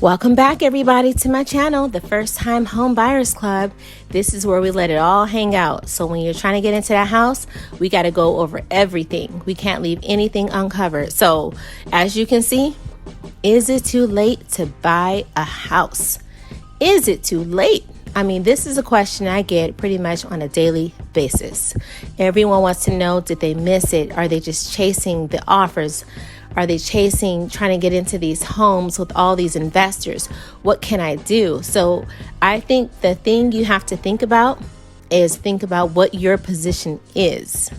Welcome back, everybody, to my channel, the First Time Home Buyers Club. This is where we let it all hang out. So when you're trying to get into that house, we got to go over everything. We can't leave anything uncovered. So as you can see, is it too late to buy a house? Is it too late? I mean, this is a question I get pretty much on a daily basis. Everyone wants to know, did they miss it? Are they just chasing the offers? Are they trying to get into these homes with all these investors? What can I do? So I think the thing you have to think about is think about what your position is.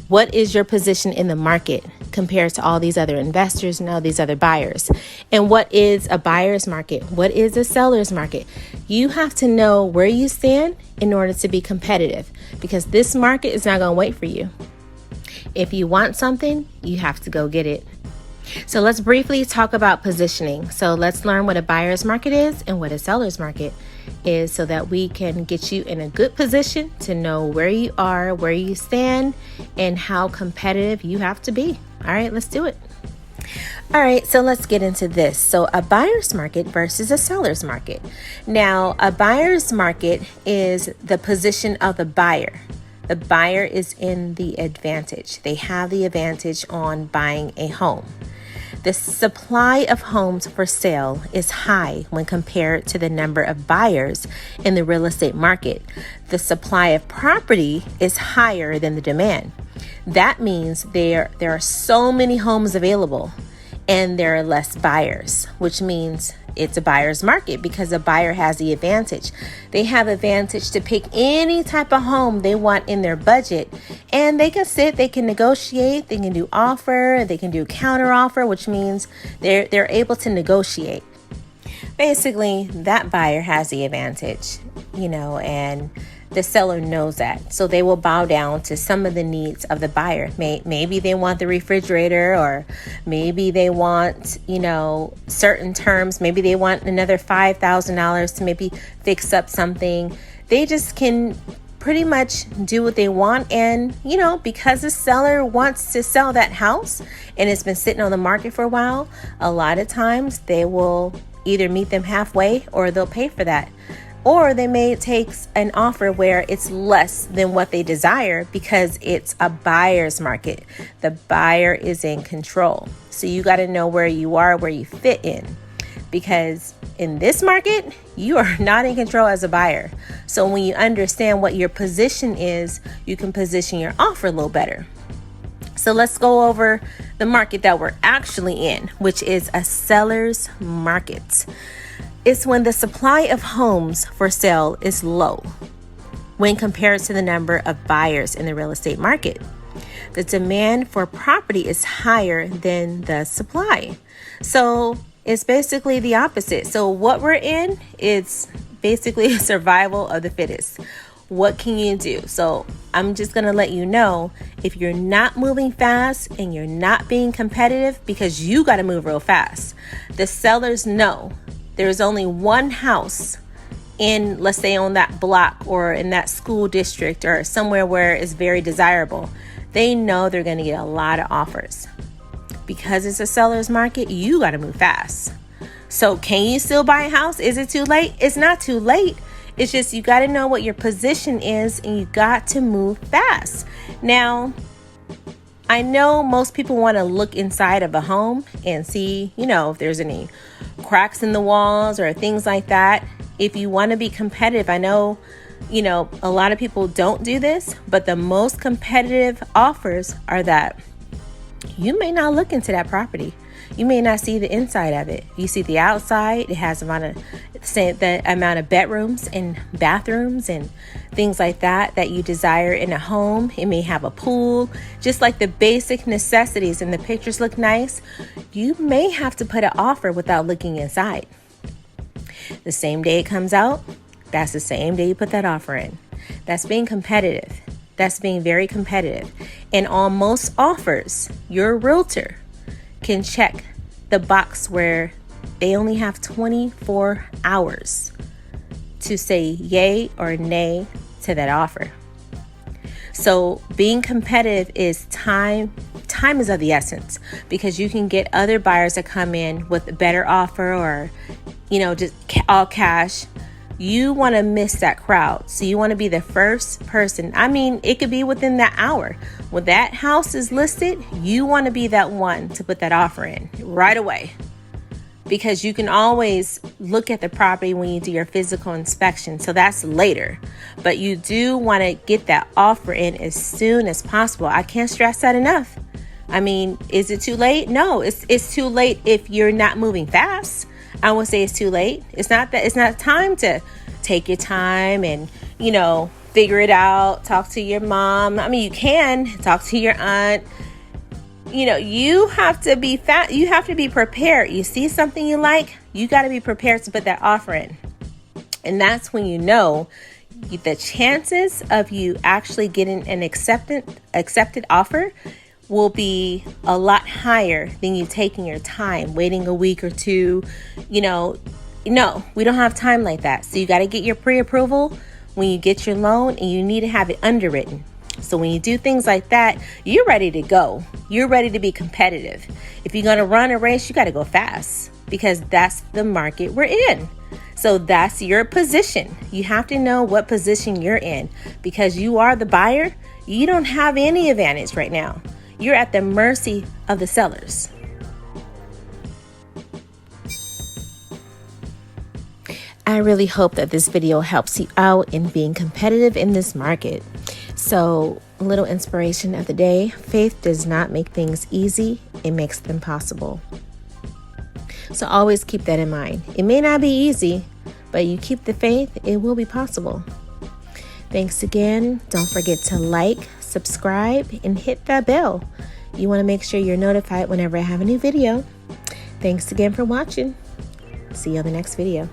What is your position in the market compared to all these other investors and all these other buyers? And what is a buyer's market? What is a seller's market? You have to know where you stand in order to be competitive, because this market is not going to wait for you. If you want something, you have to go get it. So let's briefly talk about positioning. So let's learn what a buyer's market is and what a seller's market is, so that we can get you in a good position to know where you are, where you stand, and how competitive you have to be. All right, let's do it. All right, so let's get into this. So a buyer's market versus a seller's market. Now, a buyer's market is the position of the buyer. The buyer is in the advantage. They have the advantage on buying a home. The supply of homes for sale is high when compared to the number of buyers in the real estate market. The supply of property is higher than the demand. That means there are so many homes available and there are less buyers, which means it's a buyer's market because a buyer has the advantage. They have advantage to pick any type of home they want in their budget, and they can negotiate, they can do offer, they can do counter offer, which means they're able to negotiate. Basically, that buyer has the advantage, and the seller knows that. So they will bow down to some of the needs of the buyer. Maybe they want the refrigerator, or maybe they want, certain terms. Maybe they want another $5,000 to maybe fix up something. They just can pretty much do what they want. And, because the seller wants to sell that house and it's been sitting on the market for a while, a lot of times they will either meet them halfway or they'll pay for that. Or they may take an offer where it's less than what they desire because it's a buyer's market. The buyer is in control. So you got to know where you are, where you fit in. Because in this market, you are not in control as a buyer. So when you understand what your position is, you can position your offer a little better. So let's go over the market that we're actually in, which is a seller's market. It's when the supply of homes for sale is low when compared to the number of buyers in the real estate market. The demand for property is higher than the supply. So it's basically the opposite. So what we're in is basically survival of the fittest. What can you do? So I'm just going to let you know, if you're not moving fast and you're not being competitive, because you got to move real fast. The sellers know there's only one house in, let's say, on that block or in that school district or somewhere where it's very desirable. They know they're going to get a lot of offers. Because it's a seller's market, you got to move fast. So can you still buy a house? Is it too late? It's not too late. It's just you got to know what your position is and you got to move fast. Now, I know most people want to look inside of a home and see, if there's any cracks in the walls or things like that. If you want to be competitive, I know, a lot of people don't do this, but the most competitive offers are that you may not look into that property. You may not see the inside of it. You see the outside. It has the amount of bedrooms and bathrooms and things like that you desire in a home. It may have a pool, just like the basic necessities, and the pictures look nice. You may have to put an offer without looking inside. The same day it comes out, that's the same day you put that offer in. That's being competitive. That's being very competitive. And on most offers, your realtor can check the box where they only have 24 hours to say yay or nay to that offer. So being competitive is time time is of the essence, because you can get other buyers that come in with a better offer, or, you know, just all cash. You want to miss that crowd. So you want to be the first person. I mean, it could be within that hour. When that house is listed, you want to be that one to put that offer in right away. Because you can always look at the property when you do your physical inspection. So that's later. But you do want to get that offer in as soon as possible. I can't stress that enough. I mean, is it too late? No, it's too late if you're not moving fast. I would say it's too late. It's not time to take your time and, you know, figure it out. Talk to your mom. I mean, you can talk to your aunt. You know, you have to be you have to be prepared. You see something you like, you got to be prepared to put that offer in. And that's when you know the chances of you actually getting an accepted offer will be a lot higher than you taking your time, waiting a week or two. You know, no, we don't have time like that. So you got to get your pre-approval when you get your loan, and you need to have it underwritten. So when you do things like that, you're ready to go. You're ready to be competitive. If you're going to run a race, you got to go fast, because that's the market we're in. So that's your position. You have to know what position you're in, because you are the buyer. You don't have any advantage right now. You're at the mercy of the sellers. I really hope that this video helps you out in being competitive in this market. So, a little inspiration of the day: faith does not make things easy, it makes them possible. So always keep that in mind. It may not be easy, but you keep the faith, it will be possible. Thanks again. Don't forget to like, subscribe, and hit that bell. You want to make sure you're notified whenever I have a new video. Thanks again for watching. See you on the next video.